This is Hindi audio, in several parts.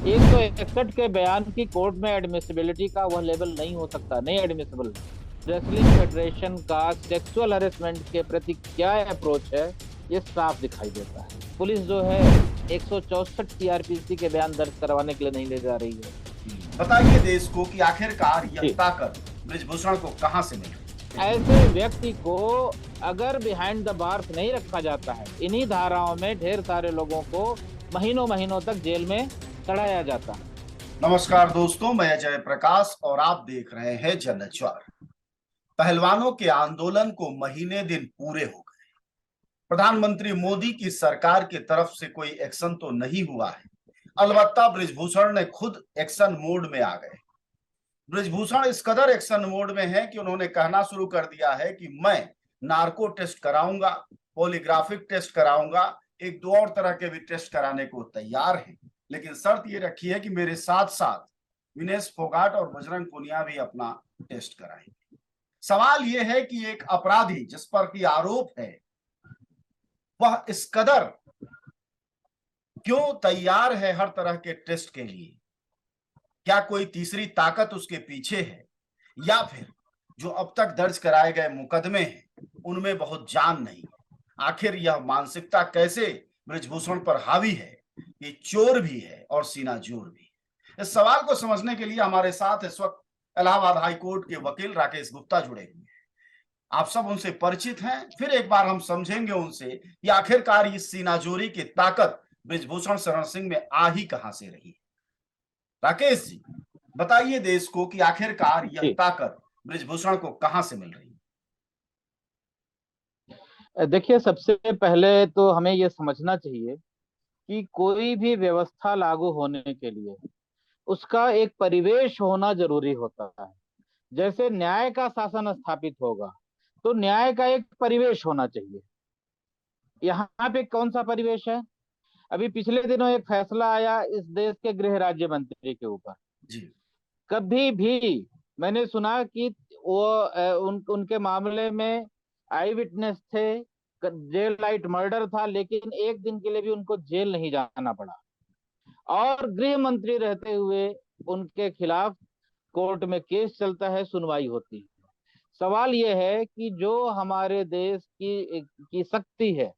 161 के बयान की कोर्ट में एडमिसिबिलिटी का वह लेवल नहीं हो सकता, नहीं एडमिसिबल। रेसलिंग फेडरेशन का सेक्सुअल हरेसमेंट के प्रति क्या अप्रोच है, ये साफ दिखाई देता है। पुलिस जो है 164 सीआरपीसी के बयान दर्ज करवाने के लिए नहीं ले जा रही है। बताइए देश को कि आखिरकार यह जी। ताकत ब्रिजभूषण को कहां से मिली। ऐसे व्यक्ति को अगर बिहाइंड द बार्स नहीं रखा जाता है, इन्हीं धाराओं में ढेर सारे लोगों को महीनों महीनों तक जेल में सड़ाया जाता है। नमस्कार दोस्तों, मैं अजय प्रकाश और आप देख रहे हैं जनज्वार। पहलवानों के आंदोलन को महीने दिन पूरे हो गए। प्रधानमंत्री मोदी की सरकार की तरफ से कोई एक्शन तो नहीं हुआ है। अलबत्ता ब्रिजभूषण ने खुद एक्शन मोड में आ गए। ब्रिजभूषण इस कदर एक्शन मोड में है कि उन्होंने कहना शुरू कर दिया है कि मैं नार्को टेस्ट कराऊंगा, पॉलीग्राफिक टेस्ट कराऊंगा, एक दो और तरह के भी टेस्ट कराने को तैयार है। लेकिन शर्त ये रखी है कि मेरे साथ साथ विनेश फोगाट और बजरंग पुनिया भी अपना टेस्ट कराएंगे। सवाल यह है कि एक अपराधी जिस पर की आरोप है वह इस कदर क्यों तैयार है हर तरह के टेस्ट के लिए। क्या कोई तीसरी ताकत उसके पीछे है, या फिर जो अब तक दर्ज कराए गए मुकदमे हैं उनमें बहुत जान नहीं है। आखिर यह मानसिकता कैसे ब्रिजभूषण पर हावी है। ये चोर भी है और सीना जोर भी है। इस सवाल को समझने के लिए हमारे साथ इस वक्त इलाहाबाद हाई कोर्ट के वकील राकेश गुप्ता जुड़े हुए हैं। आप सब उनसे परिचित हैं, फिर एक बार हम समझेंगे उनसे कि आखिरकार इस सीनाजोरी की ताकत ब्रिजभूषण शरण सिंह में आ ही कहां से रही। राकेश जी, बताइए देश को कि आखिरकार यह जी। ताकत ब्रिजभूषण को कहां से मिल रही है। देखिए, सबसे पहले तो हमें यह समझना चाहिए कि कोई भी व्यवस्था लागू होने के लिए उसका एक परिवेश होना जरूरी होता है। जैसे न्याय का शासन स्थापित होगा तो न्याय का एक परिवेश होना चाहिए। यहाँ पे कौन सा परिवेश है? अभी पिछले दिनों एक फैसला आया इस देश के गृह राज्य मंत्री के ऊपर। जी। कभी भी मैंने सुना कि वो उनके मामले में आई विटनेस थे, जेल लाइट मर्डर था, लेकिन एक दिन के लिए भी उनको जेल नहीं जाना पड़ा। और गृह मंत्री रहते हुए उनके खिलाफ कोर्ट में केस चलता है, सुनवाई होती है। सवाल यह है कि जो हमारे देश की शक्ति है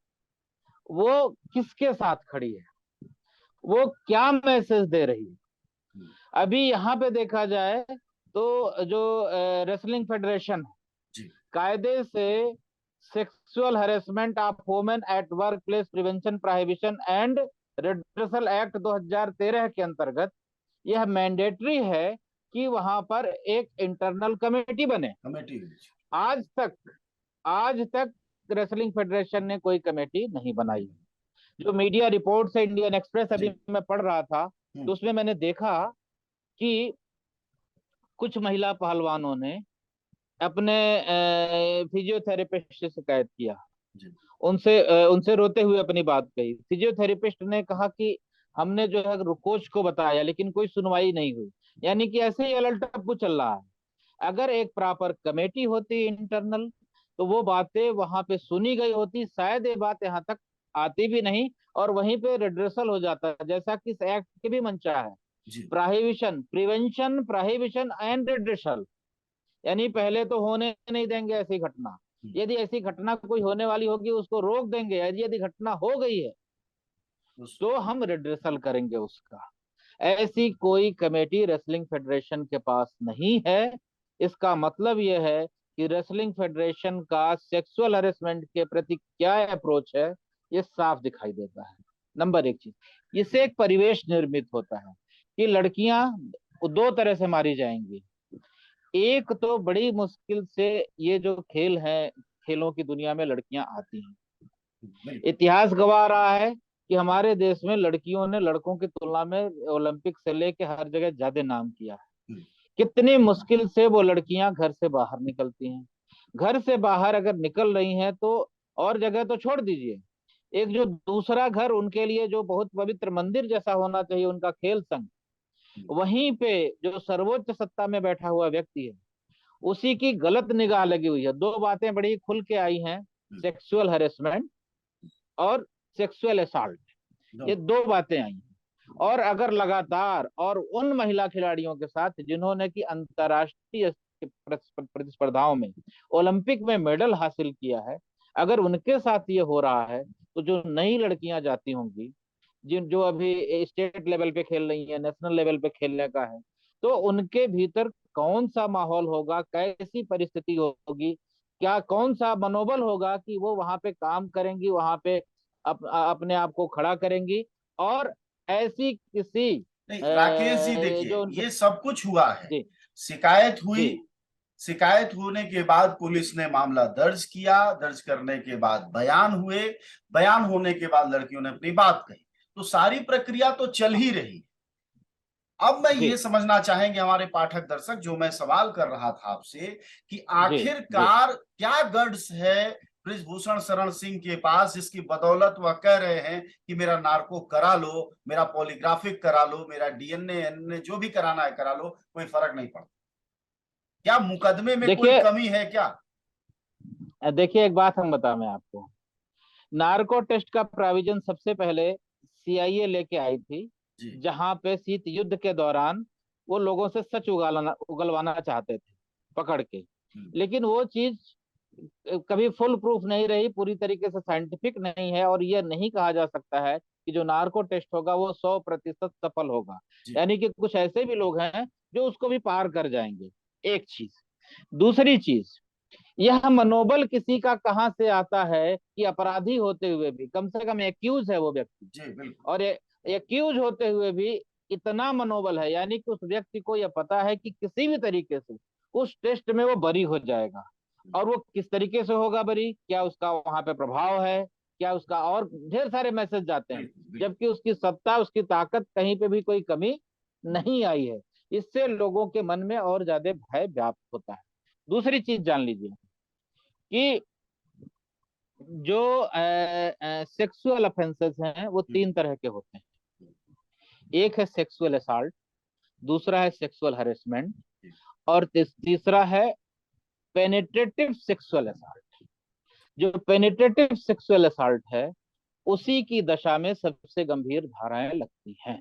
वो किसके साथ खड़ी है, वो क्या मैसेज दे रही है। अभी यहाँ पे देखा जाए तो जो रेसलिंग फेडरेशन है, जी। कायदे से sexual harassment of women at work place prevention prohibition and redressal act 2013 के अंतर्गत यह मैंडेटरी है कि वहां पर एक इंटरनल कमेटी बने। कमेटी। आज तक आज तक रेसलिंग फेडरेशन ने कोई कमेटी नहीं बनाई। जो मीडिया रिपोर्ट है इंडियन एक्सप्रेस, अभी जी। मैं पढ़ रहा था, तो उसमें मैंने देखा कि कुछ महिला पहलवानों ने अपने फिजियोथेरेपिस्ट से शिकायत किया। जी। उनसे रोते हुए अपनी बात कही। फिजियोथेरेपिस्ट ने कहा कि हमने जो है कोच को बताया लेकिन कोई सुनवाई नहीं हुई। यानी कि ऐसे ही अलट टप्पू चल रहा है। अगर एक प्रॉपर कमेटी होती इंटरनल तो वो बातें वहां पे सुनी गई होती, शायद ये बात यहाँ तक आती भी नहीं, और वहीं पे रिड्रेसल हो जाता है जैसा कि इस एक्ट की भी मंशा है। जी। Prohibition, prevention, prohibition and redressal, यानी पहले तो होने नहीं देंगे ऐसी घटना। यदि ऐसी घटना कोई होने वाली होगी उसको रोक देंगे, यदि घटना हो गई है तो हम रिड्रेसल करेंगे उसका। ऐसी कोई कमेटी रेसलिंग फेडरेशन के पास नहीं है। इसका मतलब यह है कि रेसलिंग फेडरेशन का सेक्सुअल हरेसमेंट के प्रति क्या अप्रोच है, ये साफ दिखाई देता है। नंबर एक चीज, इससे एक परिवेश निर्मित होता है कि लड़कियां दो तरह से मारी जाएंगी। एक तो बड़ी मुश्किल से ये जो खेल है, खेलों की दुनिया में लड़कियां आती हैं। बिल्कुल। इतिहास गवाह रहा है कि हमारे देश में लड़कियों ने लड़कों की तुलना में ओलंपिक से लेके हर जगह ज्यादा नाम किया है। कितनी मुश्किल से वो लड़कियां घर से बाहर निकलती हैं। घर से बाहर अगर निकल रही हैं तो और जगह तो छोड़ दीजिए, एक जो दूसरा घर उनके लिए जो बहुत पवित्र मंदिर जैसा होना चाहिए, उनका खेल संघ, वहीं पे जो सर्वोच्च सत्ता में बैठा हुआ व्यक्ति है उसी की गलत निगाह लगी हुई है। दो बातें बड़ी खुल के आई हैं, सेक्सुअल हरेसमेंट और सेक्सुअल असॉल्ट, ये दो बातें आई हैं। और अगर लगातार और उन महिला खिलाड़ियों के साथ जिन्होंने की अंतर्राष्ट्रीय प्रतिस्पर्धाओं में ओलंपिक में मेडल हासिल किया है, अगर उनके साथ ये हो रहा है, तो जो नई लड़कियां जाती होंगी, जिन जो अभी स्टेट लेवल पे खेल रही हैं, नेशनल लेवल पे खेलने का है, तो उनके भीतर कौन सा माहौल होगा, कैसी परिस्थिति होगी, क्या कौन सा मनोबल होगा कि वो वहां पे काम करेंगी, वहां पे अपने आप को खड़ा करेंगी। और ऐसी किसी नहीं राकेश जी, देखिए जो उनके। ये सब कुछ हुआ है, जी। शिकायत हुई, जी। शिकायत होने के बाद पुलिस ने मामला दर्ज किया, दर्ज करने के बाद बयान हुए, बयान होने के बाद लड़कियों ने अपनी बात कही, तो सारी प्रक्रिया तो चल ही रही। अब मैं जी। ये समझना चाहेंगे हमारे पाठक दर्शक, जो मैं सवाल कर रहा था आपसे, कि जी। जी। आखिरकार क्या गड्स है बृजभूषण शरण सिंह के पास, जिसकी बदौलत वह कह रहे हैं कि मेरा नार्को करा लो, मेरा पॉलीग्राफिक करा लो, मेरा डीएनए एनए जो भी कराना है करा लो, कोई फर्क नहीं पड़ता। क्या मुकदमे में कोई देखिए, कमी है क्या? देखिए एक बात हम बता मैं आपको, नार्को टेस्ट का प्रोविजन सबसे पहले सीआईए लेके आई थी, जी। जहां पे शीत युद्ध के दौरान वो लोगों से सच उगलवाना चाहते थे पकड़ के। लेकिन वो चीज कभी फुल प्रूफ नहीं रही, पूरी तरीके से साइंटिफिक नहीं है, और ये नहीं कहा जा सकता है कि जो नार्को टेस्ट होगा वो 100% सफल होगा। जी। यानी कि कुछ ऐसे भी लोग हैं जो उसको भी पार कर जाएंगे। एक चीज। दूसरी चीज, यह मनोबल किसी का कहां से आता है कि अपराधी होते हुए भी, कम से कम एक्यूज है वो व्यक्ति, जी बिल्कुल। और एक्यूज होते हुए भी इतना मनोबल है, यानी कि उस व्यक्ति को यह पता है कि किसी भी तरीके से उस टेस्ट में वो बरी हो जाएगा। और वो किस तरीके से होगा बरी, क्या उसका वहां पे प्रभाव है, क्या उसका, और ढेर सारे मैसेज जाते हैं, बिल्कुल बिल्कुल। जबकि उसकी सत्ता, उसकी ताकत, कहीं पे भी कोई कमी नहीं आई है। इससे लोगों के मन में और ज्यादा भय व्याप्त होता है। दूसरी चीज जान लीजिए कि जो सेक्सुअल ऑफेंसेस हैं वो 3 तरह के होते हैं। एक है सेक्सुअल असाल्ट, दूसरा है सेक्सुअल हरेसमेंट, और तीसरा है पेनिट्रेटिव सेक्सुअल असाल्ट। जो पेनिट्रेटिव सेक्सुअल असाल्ट है, उसी की दशा में सबसे गंभीर धाराएं लगती हैं।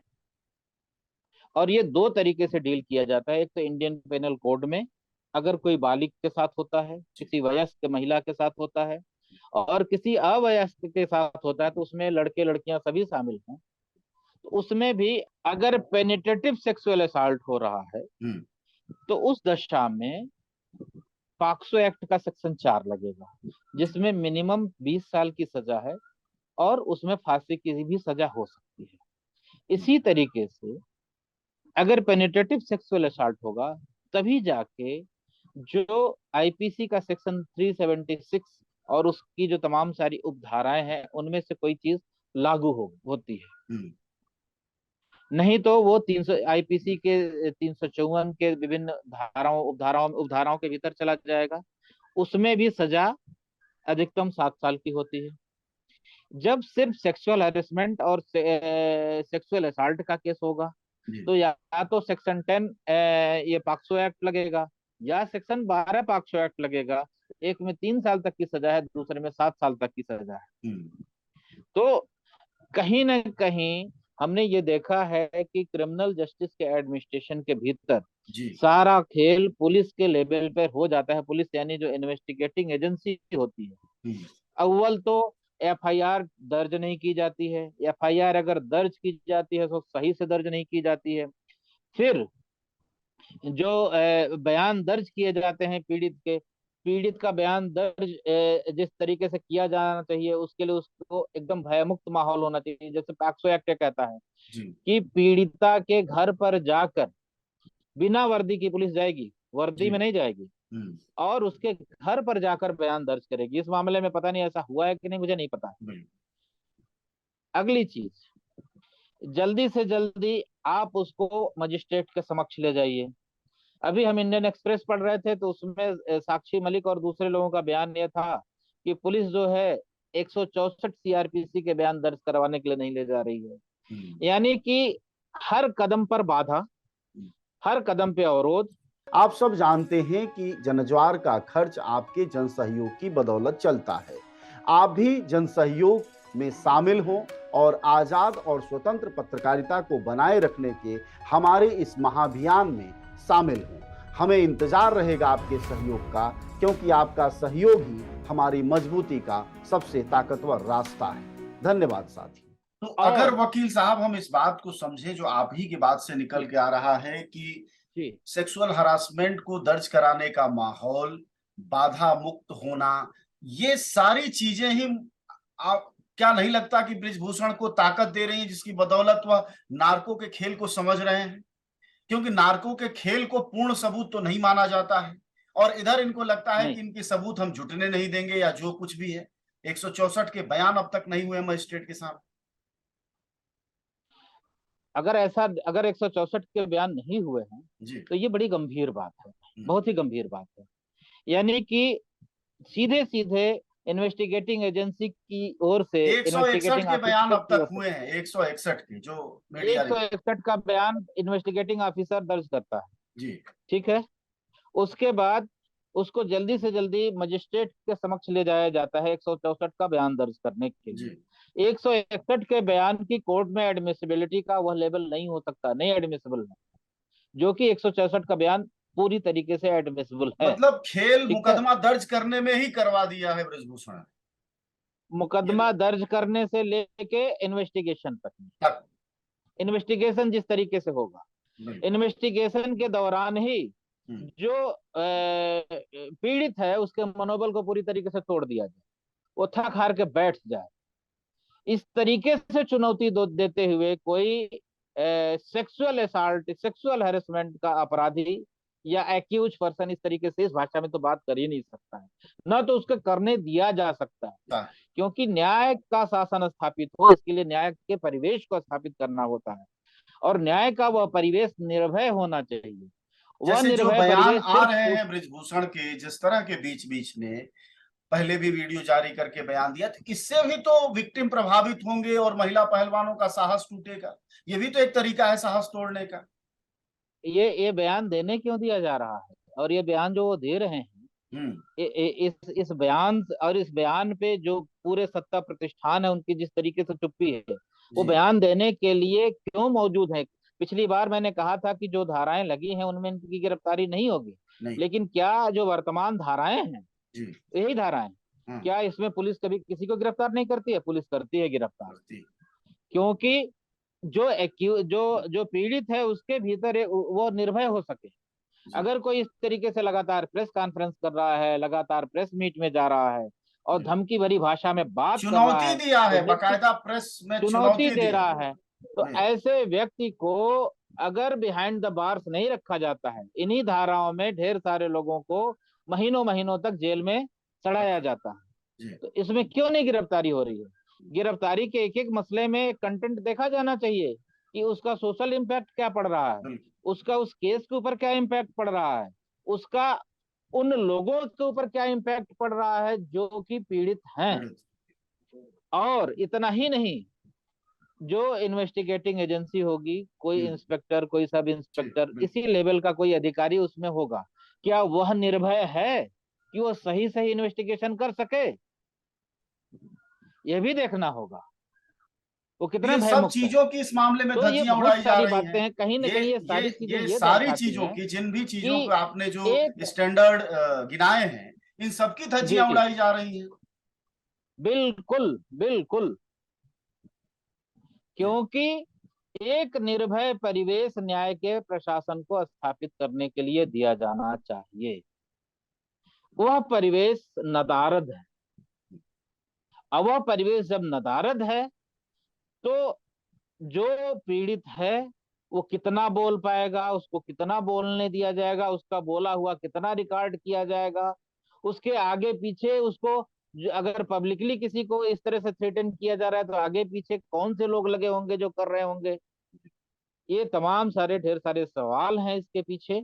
और ये 2 तरीके से डील किया जाता है। एक तो इंडियन पेनल कोड में, अगर कोई बालिग के साथ होता है, किसी वयस्क महिला के साथ होता है, और किसी अवयस्क के साथ होता है, तो उसमें लड़के लड़कियां सभी शामिल हैं, तो उसमें भी अगर पेनिट्रेटिव सेक्सुअल असॉल्ट हो रहा है, तो उस दशा में पॉक्सो एक्ट का सेक्शन 4 लगेगा, जिसमें मिनिमम 20 साल की सजा है, और उसमें फांसी की भी सजा हो सकती है। इसी तरीके से अगर पेनिट्रेटिव सेक्सुअल असॉल्ट होगा, तभी जाके जो आईपीसी का सेक्शन 376 और उसकी जो तमाम सारी उपधाराएं हैं, उनमें से कोई चीज लागू होती है। नहीं तो वो 300 आईपीसी के 354 के विभिन्न धाराओं उपधाराओं के भीतर चला जाएगा। उसमें भी सजा अधिकतम 7 साल की होती है। जब सिर्फ सेक्सुअल हैरेसमेंट और सेक्सुअल असॉल्ट का केस होगा, तो या तो सेक्शन 10 ये पॉक्सो एक्ट लगेगा, या सेक्शन 12 पॉक्सो एक्ट लगेगा। एक में 3 साल तक की सजा है, दूसरे में 7 साल तक की सजा है। तो कहीं ना कहीं हमने ये देखा है कि क्रिमिनल जस्टिस के एडमिनिस्ट्रेशन के भीतर सारा खेल पुलिस के लेवल पर हो जाता है। पुलिस यानी जो इन्वेस्टिगेटिंग एजेंसी होती है, अव्वल तो एफआईआर दर्ज नहीं की जाती है, एफआईआर अगर दर्ज की जाती है तो सही से दर्ज नहीं की जाती है। फिर जो बयान दर्ज किए जाते हैं पीड़ित का बयान दर्ज जिस तरीके से किया जाना चाहिए, उसके लिए उसको एकदम भयमुक्त माहौल होना चाहिए। जैसे पॉक्सो एक्ट कहता है कि पीड़िता के घर पर जाकर बिना वर्दी की पुलिस जाएगी, वर्दी में नहीं जाएगी, और उसके घर पर जाकर बयान दर्ज करेगी। इस मामले में पता नहीं ऐसा हुआ है कि नहीं, मुझे नहीं पता है। अगली चीज, जल्दी से जल्दी आप उसको मजिस्ट्रेट के समक्ष ले जाइए। अभी हम इंडियन एक्सप्रेस पढ़ रहे थे, तो उसमें साक्षी मलिक और दूसरे लोगों का बयान यह था कि पुलिस जो है 164 सीआरपीसी के बयान दर्ज करवाने के लिए नहीं ले जा रही है। यानी कि हर कदम पर बाधा, हर कदम पे अवरोध। आप सब जानते हैं कि जनज्वार का खर्च आपके जनसहयोग की बदौलत चलता है। आप भी जनसहयोग में शामिल हों और आजाद और स्वतंत्र पत्रकारिता को बनाए रखने के हमारे इस महाअभियान में शामिल हों। हमें इंतजार रहेगा आपके सहयोग का, क्योंकि आपका सहयोग ही हमारी मजबूती का सबसे ताकतवर रास्ता है। धन्यवाद साथी। तो अगर वकील साहब हम इस बात को समझें जो आप ही की बात से निकल के आ रहा है कि सेक्सुअल हरासमेंट को दर्ज कराने का माहौल, बाधा मुक्त होना, ये सारी चीजें ही आप क्या नहीं लगता कि बृजभूषण को ताकत दे रही है, जिसकी बदौलत वह नार्को के खेल को समझ रहे हैं? क्योंकि नार्को के खेल को पूर्ण सबूत तो नहीं माना जाता है, और इधर इनको लगता है कि इनके सबूत हम जुटने नहीं देंगे, या जो कुछ भी है। 164 के बयान अब तक नहीं हुए मजिस्ट्रेट के सामने। अगर 164 के बयान नहीं हुए हैं जी, तो ये बड़ी गंभीर बात है, बहुत ही गंभीर बात है। यानी कि सीधे सीधे इन्वेस्टिगेटिंग एजेंसी की ओर से 161 के बयान अब तक से हुए हैं, 161 के जो मीडिया 161 का बयान इन्वेस्टिगेटिंग ऑफिसर दर्ज करता है जी, ठीक है। उसके बाद उसको जल्दी से जल्दी मजिस्ट्रेट के समक्ष ले जाया जाता है 164 का बयान दर्ज करने के लिए। 161 के बयान की कोर्ट में एडमिसिबिलिटी का वह लेवल नहीं हो सकता, नहीं एडमिसिबल है, जो कि 164 का बयान पूरी तरीके से एडमिसिबल है। मतलब खेल मुकदमा दर्ज करने में ही करवा दिया है बृजभूषण ने। मुकदमा दर्ज करने से लेके इन्वेस्टिगेशन तक, इन्वेस्टिगेशन जिस तरीके से होगा, इन्वेस्टिगेशन के दौरान ही जो पीड़ित है उसके मनोबल को पूरी तरीके से तोड़ दिया जाए, वो थक हार के बैठ जाए। इस तरीके से चुनौती देते हुए कोई सेक्सुअल असॉल्ट, सेक्सुअल हैरेसमेंट का अपराधी या एक्यूज पर्सन इस तरीके से इस भाषा में तो बात कर ही नहीं सकता है, न तो उसको करने दिया जा सकता है। क्योंकि न्याय का शासन स्थापित हो, इसके लिए न्याय के परिवेश को स्थापित करना होता है, और न्याय का वह परिवेश निर्भय होना चाहिए। वह जैसे जो निर्भय बयान परिवेश आ रहे हैं बृजभूषण के, जिस तरह के बीच बीच में पहले भी वीडियो जारी करके बयान दिया, तो इससे भी तो विक्टिम प्रभावित होंगे और महिला पहलवानों का साहस टूटेगा। ये भी तो एक तरीका है साहस तोड़ने का। ये बयान देने क्यों दिया जा रहा है, और ये बयान जो वो दे रहे हैं, इस बयान और इस बयान पे जो पूरे सत्ता प्रतिष्ठान है उनकी जिस तरीके से चुप्पी है, वो बयान देने के लिए क्यों मौजूद है। पिछली बार मैंने कहा था कि जो धाराएं लगी हैं उनमें इनकी गिरफ्तारी नहीं होगी, लेकिन क्या जो वर्तमान धाराएं हैं, यही धाराएं, क्या इसमें पुलिस कभी किसी को गिरफ्तार नहीं करती है? पुलिस करती है गिरफ्तार, क्योंकि जो पीड़ित है उसके भीतर वो निर्भय हो सके। अगर कोई इस तरीके से लगातार प्रेस कॉन्फ्रेंस कर रहा है, लगातार प्रेस मीट में जा रहा है और धमकी भरी भाषा में बात कर रहा है, चुनौती दिया है, बकायदा प्रेस में चुनौती दे रहा है, तो ऐसे व्यक्ति को अगर बिहाइंड द बार्स नहीं रखा जाता है, इन्हीं धाराओं में ढेर सारे लोगों को महीनों महीनों तक जेल में चढ़ाया जाता है, तो इसमें क्यों नहीं गिरफ्तारी हो रही है? गिरफ्तारी के एक एक मसले में कंटेंट देखा जाना चाहिए कि उसका सोशल इम्पैक्ट क्या पड़ रहा है, उसका उस केस के ऊपर क्या इम्पैक्ट पड़ रहा है, उसका उन लोगों के ऊपर क्या इम्पैक्ट पड़ रहा है जो कि पीड़ित हैं। और इतना ही नहीं, जो इन्वेस्टिगेटिंग एजेंसी होगी, कोई इंस्पेक्टर, कोई सब इंस्पेक्टर, इसी लेवल का कोई अधिकारी उसमें होगा, क्या वह निर्भय है कि वो सही सही इन्वेस्टिगेशन कर सके? यह भी देखना होगा वो कितना सब चीजों की इस मामले में तो ये धज्जियां बहुत उड़ाई जा सारी रही बातें हैं। हैं, कहीं ना कहीं ये सारी चीजें ये ये सारी दर्शाती चीजों हैं की, जिन भी चीजों कि को आपने जो स्टैंडर्ड गिनाए हैं, इन सबकी धज्जियां उड़ाई जा रही हैं। बिल्कुल बिल्कुल, क्योंकि एक निर्भय परिवेश न्याय के प्रशासन को स्थापित करने के लिए दिया जाना चाहिए। वह परिवेश नदारद है। अब वह परिवेश जब नदारद है तो जो पीड़ित है वो कितना बोल पाएगा, उसको कितना बोलने दिया जाएगा, उसका बोला हुआ कितना रिकॉर्ड किया जाएगा, उसके आगे पीछे उसको अगर पब्लिकली किसी को इस तरह से थ्रेटन किया जा रहा है तो आगे पीछे कौन से लोग लगे होंगे जो कर रहे होंगे। ये तमाम सारे ढेर सारे सवाल हैं इसके पीछे।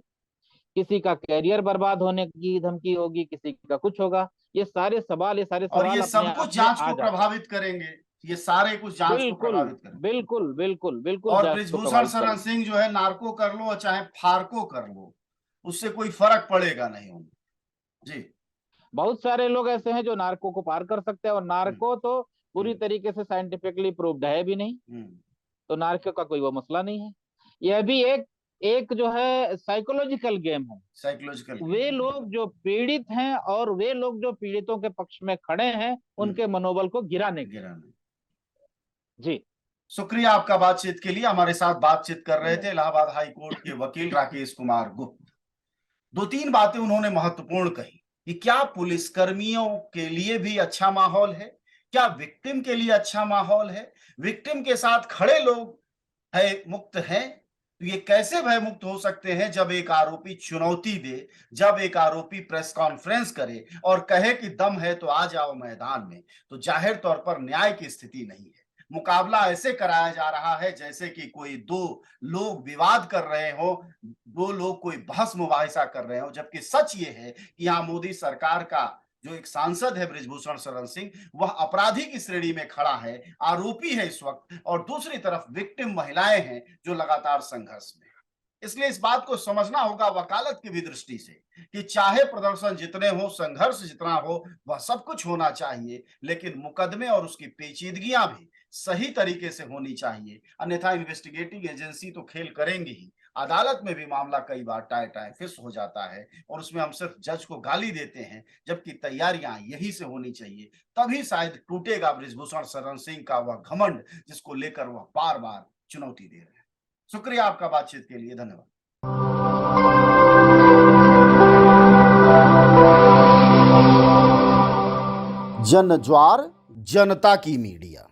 किसी का कैरियर बर्बाद होने की धमकी होगी, किसी का कुछ होगा, ये सारे सवाल और ये अपने सब कुछ आप में जांच आ को जाते हैं। प्रभावित करेंगे, ये सारे कुछ जांच को बिल्कुल प्रभावित करेंगे। बिल्कुल बिल्कुल बिल्कुल और जांच को बृजभूषण प्रभावित शरण करेंगे। सिंह जो है, नार्को कर लो और चाहे फार्को कर लो, उससे कोई फर्क पड़ेगा नहीं उन्हें। जी, बहुत सारे लोग ऐसे हैं जो नार्को को पार कर सकते हैं, और नार्को तो पूरी तरीके से साइंटिफिकली प्रूव्ड है भी नहीं, तो नार्को का कोई वो मसला नहीं है। यह भी एक जो है साइकोलॉजिकल गेम है। साइकोलॉजिकल वे लोग जो पीड़ित हैं और वे लोग जो पीड़ितों के पक्ष में खड़े हैं, उनके मनोबल को गिराने जी। शुक्रिया आपका बातचीत के लिए। हमारे साथ बातचीत कर रहे थे इलाहाबाद हाई कोर्ट के वकील राकेश कुमार गुप्त। 2-3 बातें उन्होंने महत्वपूर्ण कही कि क्या पुलिसकर्मियों के लिए भी अच्छा माहौल है, क्या विक्टिम के लिए अच्छा माहौल है, विक्टिम के साथ खड़े लोग भय मुक्त हैं। तो ये कैसे भय मुक्त हो सकते हैं जब एक आरोपी चुनौती दे, जब एक आरोपी प्रेस कॉन्फ्रेंस करे और कहे कि दम है तो आ जाओ मैदान में, तो जाहिर तौर पर न्याय की स्थिति नहीं है। मुकाबला ऐसे कराया जा रहा है जैसे कि कोई दो लोग विवाद कर रहे हो, दो लोग कोई बहस मुबाहिसा कर रहे हो, जबकि सच ये है कि यहाँ मोदी सरकार का जो एक सांसद है बृजभूषण शरण सिंह, वह अपराधी की श्रेणी में खड़ा है, आरोपी है इस वक्त, और दूसरी तरफ विक्टिम महिलाएं हैं जो लगातार संघर्ष में। इसलिए इस बात को समझना होगा वकालत की भी दृष्टि से कि चाहे प्रदर्शन जितने हो, संघर्ष जितना हो, वह सब कुछ होना चाहिए, लेकिन मुकदमे और उसकी पेचीदगियां भी सही तरीके से होनी चाहिए, अन्यथा इन्वेस्टिगेटिंग एजेंसी तो खेल करेंगी ही। अदालत में भी मामला कई बार टाई फिस हो जाता है और उसमें हम सिर्फ जज को गाली देते हैं, जबकि तैयारियां यही से होनी चाहिए। तभी शायद टूटेगा बृजभूषण शरण सिंह का वह घमंड जिसको लेकर वह बार बार चुनौती दे रहे हैं। शुक्रिया आपका बातचीत के लिए, धन्यवाद। जनज्वार, जनता की मीडिया।